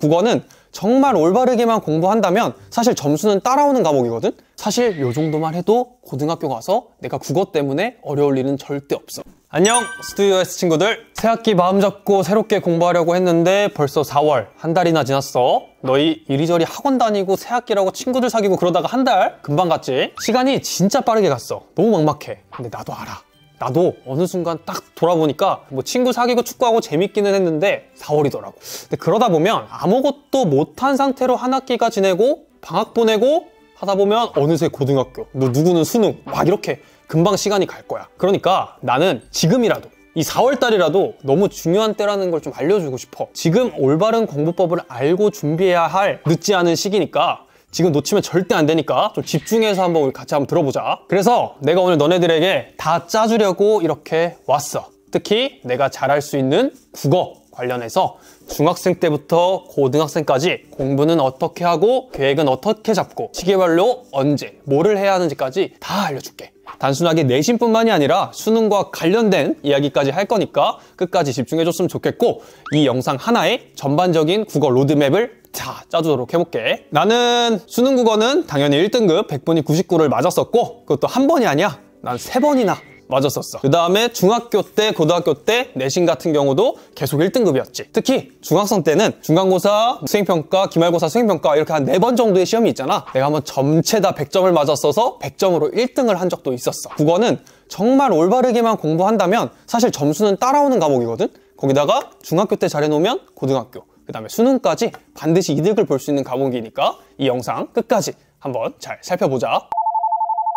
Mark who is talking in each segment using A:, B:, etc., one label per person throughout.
A: 국어는 정말 올바르게만 공부한다면 사실 점수는 따라오는 과목이거든? 사실 요 정도만 해도 고등학교 가서 내가 국어 때문에 어려울 일은 절대 없어. 안녕 스튜디오 S 친구들, 새학기 마음 잡고 새롭게 공부하려고 했는데 벌써 4월 한 달이나 지났어. 너희 이리저리 학원 다니고 새학기라고 친구들 사귀고 그러다가 한 달 금방 갔지? 시간이 진짜 빠르게 갔어. 너무 막막해. 근데 나도 알아. 나도 어느 순간 딱 돌아보니까 뭐 친구 사귀고 축구하고 재밌기는 했는데 4월이더라고. 근데 그러다 보면 아무것도 못한 상태로 한 학기가 지내고 방학 보내고 하다 보면 어느새 고등학교, 누구는 수능 막 이렇게 금방 시간이 갈 거야. 그러니까 나는 지금이라도 이 4월달이라도 너무 중요한 때라는 걸 좀 알려주고 싶어. 지금 올바른 공부법을 알고 준비해야 할 늦지 않은 시기니까 지금 놓치면 절대 안 되니까 좀 집중해서 한번 우리 같이 한번 들어보자. 그래서 내가 오늘 너네들에게 다 짜주려고 이렇게 왔어. 특히 내가 잘할 수 있는 국어 관련해서 중학생 때부터 고등학생까지 공부는 어떻게 하고 계획은 어떻게 잡고 시기별로 언제 뭐를 해야 하는지까지 다 알려줄게. 단순하게 내신뿐만이 아니라 수능과 관련된 이야기까지 할 거니까 끝까지 집중해줬으면 좋겠고, 이 영상 하나에 전반적인 국어 로드맵을 자, 짜주도록 해볼게. 나는 수능 국어는 당연히 1등급 100분이 99를 맞았었고, 그것도 한 번이 아니야. 난 3번이나 맞았었어. 그 다음에 중학교 때, 고등학교 때 내신 같은 경우도 계속 1등급이었지. 특히 중학생 때는 중간고사, 수행평가, 기말고사, 수행평가 이렇게 한 4번 정도의 시험이 있잖아. 내가 한번 전체 다 100점을 맞았어서 100점으로 1등을 한 적도 있었어. 국어는 정말 올바르게만 공부한다면 사실 점수는 따라오는 과목이거든? 거기다가 중학교 때 잘해놓으면 고등학교, 그 다음에 수능까지 반드시 이득을 볼 수 있는 과목이니까 이 영상 끝까지 한번 잘 살펴보자.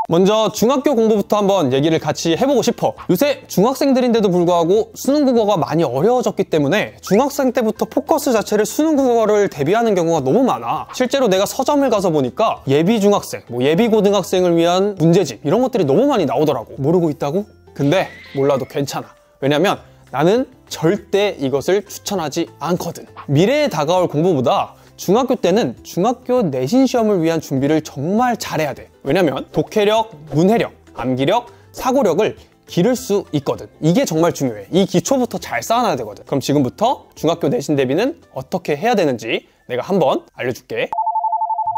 A: 먼저 중학교 공부부터 한번 얘기를 같이 해보고 싶어. 요새 중학생들인데도 불구하고 수능 국어가 많이 어려워졌기 때문에 중학생 때부터 포커스 자체를 수능 국어를 대비하는 경우가 너무 많아. 실제로 내가 서점을 가서 보니까 예비 중학생, 예비 고등학생을 위한 문제집 이런 것들이 너무 많이 나오더라고. 모르고 있다고? 근데 몰라도 괜찮아. 왜냐면 나는 절대 이것을 추천하지 않거든. 미래에 다가올 공부보다 중학교 때는 중학교 내신 시험을 위한 준비를 정말 잘해야 돼. 왜냐면 독해력, 문해력, 암기력, 사고력을 기를 수 있거든. 이게 정말 중요해. 이 기초부터 잘 쌓아놔야 되거든. 그럼 지금부터 중학교 내신 대비는 어떻게 해야 되는지 내가 한번 알려줄게.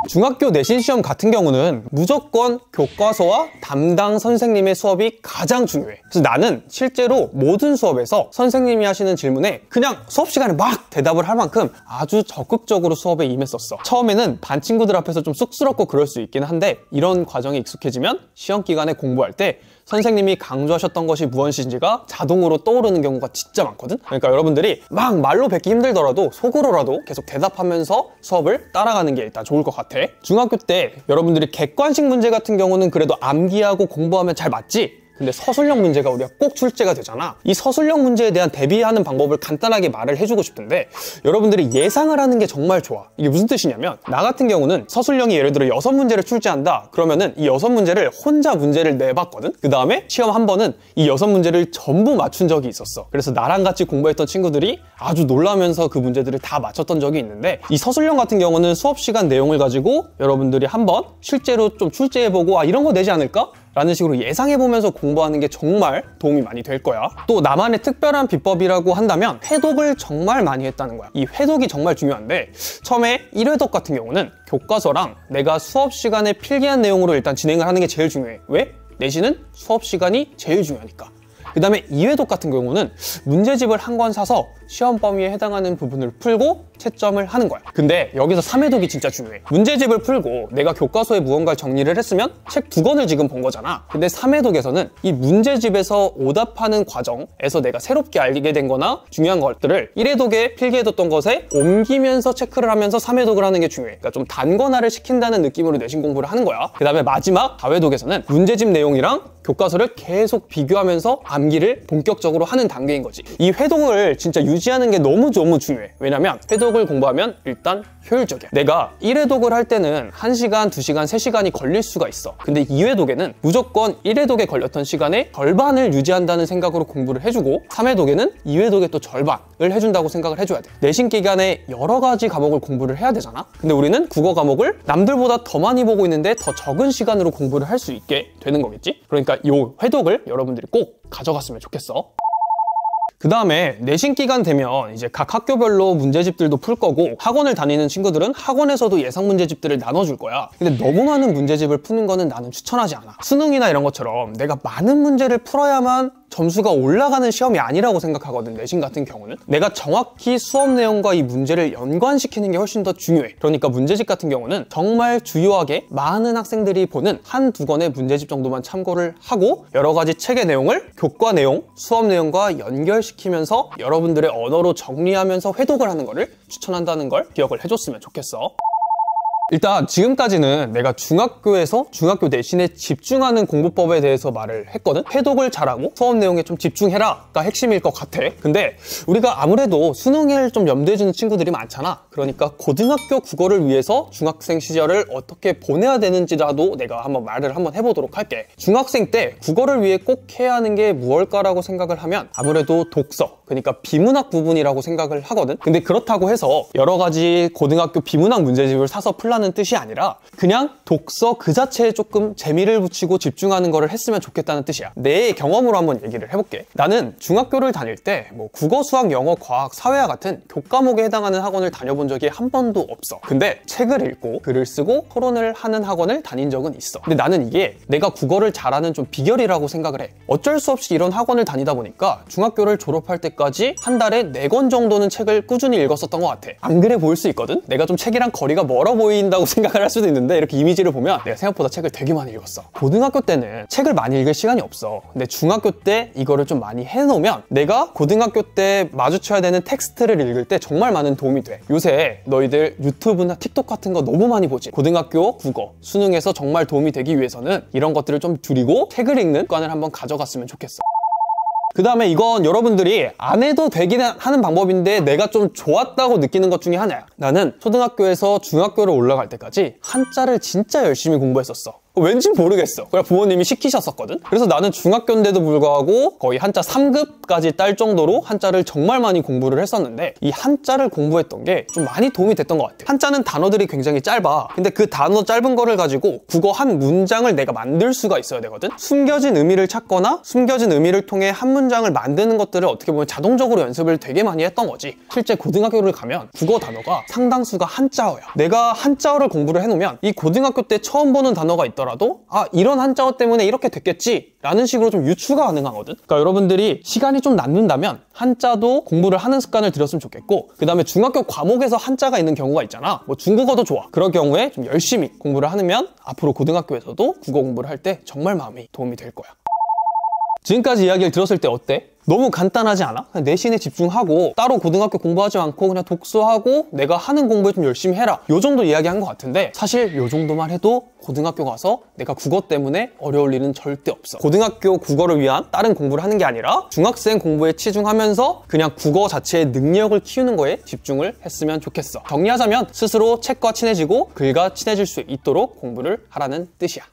A: 중학교 내신 시험 같은 경우는 무조건 교과서와 담당 선생님의 수업이 가장 중요해. 그래서 나는 실제로 모든 수업에서 선생님이 하시는 질문에 그냥 수업 시간에 막 대답을 할 만큼 아주 적극적으로 수업에 임했었어. 처음에는 반 친구들 앞에서 좀 쑥스럽고 그럴 수 있긴 한데 이런 과정에 익숙해지면 시험 기간에 공부할 때 선생님이 강조하셨던 것이 무엇인지가 자동으로 떠오르는 경우가 진짜 많거든? 그러니까 여러분들이 막 말로 뱉기 힘들더라도 속으로라도 계속 대답하면서 수업을 따라가는 게 일단 좋을 것 같아. 중학교 때 여러분들이 객관식 문제 같은 경우는 그래도 암기하고 공부하면 잘 맞지? 근데 서술형 문제가 우리가 꼭 출제가 되잖아. 이 서술형 문제에 대한 대비하는 방법을 간단하게 말을 해주고 싶은데, 여러분들이 예상을 하는 게 정말 좋아. 이게 무슨 뜻이냐면 나 같은 경우는 서술형이 예를 들어 6문제를 출제한다 그러면은 이 6문제를 혼자 문제를 내봤거든. 그 다음에 시험 한 번은 이 6문제를 전부 맞춘 적이 있었어. 그래서 나랑 같이 공부했던 친구들이 아주 놀라면서 그 문제들을 다 맞췄던 적이 있는데, 이 서술형 같은 경우는 수업 시간 내용을 가지고 여러분들이 한번 실제로 좀 출제해보고 이런 거 내지 않을까? 라는 식으로 예상해보면서 공부하는 게 정말 도움이 많이 될 거야. 또 나만의 특별한 비법이라고 한다면 회독을 정말 많이 했다는 거야. 이 회독이 정말 중요한데, 처음에 1회독 같은 경우는 교과서랑 내가 수업 시간에 필기한 내용으로 일단 진행을 하는 게 제일 중요해. 왜? 내신은 수업 시간이 제일 중요하니까. 그 다음에 2회독 같은 경우는 문제집을 한 권 사서 시험 범위에 해당하는 부분을 풀고 채점을 하는 거야. 근데 여기서 3회독이 진짜 중요해. 문제집을 풀고 내가 교과서에 무언가를 정리를 했으면 책 2권을 지금 본 거잖아. 근데 3회독에서는 이 문제집에서 오답하는 과정에서 내가 새롭게 알게 된 거나 중요한 것들을 1회독에 필기해뒀던 것에 옮기면서 체크를 하면서 3회독을 하는 게 중요해. 그러니까 좀 단권화를 시킨다는 느낌으로 내신 공부를 하는 거야. 그 다음에 마지막 4회독에서는 문제집 내용이랑 교과서를 계속 비교하면서 암기를 본격적으로 하는 단계인 거지. 이 회독을 진짜 유지하는 게 너무 중요해. 왜냐면 회독을 공부하면 일단 효율적이야. 내가 1회독을 할 때는 1시간, 2시간, 3시간이 걸릴 수가 있어. 근데 2회독에는 무조건 1회독에 걸렸던 시간의 절반을 유지한다는 생각으로 공부를 해주고, 3회독에는 2회독의 또 절반을 해준다고 생각을 해줘야 돼. 내신 기간에 여러 가지 과목을 공부를 해야 되잖아. 근데 우리는 국어 과목을 남들보다 더 많이 보고 있는데 더 적은 시간으로 공부를 할 수 있게 되는 거겠지? 그러니까 이 회독을 여러분들이 꼭 가져갔으면 좋겠어. 그 다음에 내신 기간 되면 이제 각 학교별로 문제집들도 풀 거고, 학원을 다니는 친구들은 학원에서도 예상 문제집들을 나눠줄 거야. 근데 너무 많은 문제집을 푸는 거는 나는 추천하지 않아. 수능이나 이런 것처럼 내가 많은 문제를 풀어야만 점수가 올라가는 시험이 아니라고 생각하거든, 내신 같은 경우는. 내가 정확히 수업 내용과 이 문제를 연관시키는 게 훨씬 더 중요해. 그러니까 문제집 같은 경우는 정말 주요하게 많은 학생들이 보는 한두 권의 문제집 정도만 참고를 하고, 여러 가지 책의 내용을 교과 내용, 수업 내용과 연결시키면서 여러분들의 언어로 정리하면서 회독을 하는 거를 추천한다는 걸 기억을 해줬으면 좋겠어. 일단 지금까지는 내가 중학교에서 중학교 내신에 집중하는 공부법에 대해서 말을 했거든. 회독을 잘하고 수업 내용에 좀 집중해라가 핵심일 것 같아. 근데 우리가 아무래도 수능을 좀 염두해주는 친구들이 많잖아. 그러니까 고등학교 국어를 위해서 중학생 시절을 어떻게 보내야 되는지라도 내가 말을 해보도록 할게. 중학생 때 국어를 위해 꼭 해야 하는 게 무엇일까라고 생각을 하면 아무래도 독서, 그러니까 비문학 부분이라고 생각을 하거든. 근데 그렇다고 해서 여러 가지 고등학교 비문학 문제집을 사서 풀라는 뜻이 아니라 그냥 독서 그 자체에 조금 재미를 붙이고 집중하는 거를 했으면 좋겠다는 뜻이야. 내 경험으로 한번 얘기를 해볼게. 나는 중학교를 다닐 때 국어, 수학, 영어, 과학, 사회와 같은 교과목에 해당하는 학원을 다녀본 적이 한 번도 없어. 근데 책을 읽고 글을 쓰고 토론을 하는 학원을 다닌 적은 있어. 근데 나는 이게 내가 국어를 잘하는 좀 비결이라고 생각을 해. 어쩔 수 없이 이런 학원을 다니다 보니까 중학교를 졸업할 때까지 한 달에 4권 정도는 책을 꾸준히 읽었었던 것 같아. 안 그래 보일 수 있거든? 내가 좀 책이랑 거리가 멀어 보인다고 생각을 할 수도 있는데, 이렇게 이미지를 보면 내가 생각보다 책을 되게 많이 읽었어. 고등학교 때는 책을 많이 읽을 시간이 없어. 근데 중학교 때 이거를 좀 많이 해놓으면 내가 고등학교 때 마주쳐야 되는 텍스트를 읽을 때 정말 많은 도움이 돼. 요새 너희들 유튜브나 틱톡 같은 거 너무 많이 보지. 고등학교 국어, 수능에서 정말 도움이 되기 위해서는 이런 것들을 좀 줄이고 책을 읽는 습관을 한번 가져갔으면 좋겠어. 그 다음에 이건 여러분들이 안 해도 되긴 하는 방법인데 내가 좀 좋았다고 느끼는 것 중에 하나야. 나는 초등학교에서 중학교로 올라갈 때까지 한자를 진짜 열심히 공부했었어. 왠지 모르겠어. 그냥 부모님이 시키셨었거든. 그래서 나는 중학교인데도 불구하고 거의 한자 3급까지 딸 정도로 한자를 정말 많이 공부를 했었는데, 이 한자를 공부했던 게 좀 많이 도움이 됐던 것 같아. 한자는 단어들이 굉장히 짧아. 근데 그 단어 짧은 거를 가지고 국어 한 문장을 내가 만들 수가 있어야 되거든. 숨겨진 의미를 찾거나 숨겨진 의미를 통해 한 문장을 만드는 것들을 어떻게 보면 자동적으로 연습을 되게 많이 했던 거지. 실제 고등학교를 가면 국어 단어가 상당수가 한자어야. 내가 한자어를 공부를 해놓으면 이 고등학교 때 처음 보는 단어가 있더라도 이런 한자어 때문에 이렇게 됐겠지 라는 식으로 좀 유추가 가능하거든. 그러니까 여러분들이 시간이 좀 남는다면 한자도 공부를 하는 습관을 들였으면 좋겠고, 그 다음에 중학교 과목에서 한자가 있는 경우가 있잖아. 중국어도 좋아. 그런 경우에 좀 열심히 공부를 하면 앞으로 고등학교에서도 국어 공부를 할 때 정말 마음이 도움이 될 거야. 지금까지 이야기를 들었을 때 어때? 너무 간단하지 않아? 그냥 내신에 집중하고 따로 고등학교 공부하지 않고 그냥 독서하고 내가 하는 공부에 좀 열심히 해라, 요 정도 이야기한 것 같은데, 사실 요 정도만 해도 고등학교 가서 내가 국어 때문에 어려울 일은 절대 없어. 고등학교 국어를 위한 다른 공부를 하는 게 아니라 중학생 공부에 치중하면서 그냥 국어 자체의 능력을 키우는 거에 집중을 했으면 좋겠어. 정리하자면 스스로 책과 친해지고 글과 친해질 수 있도록 공부를 하라는 뜻이야.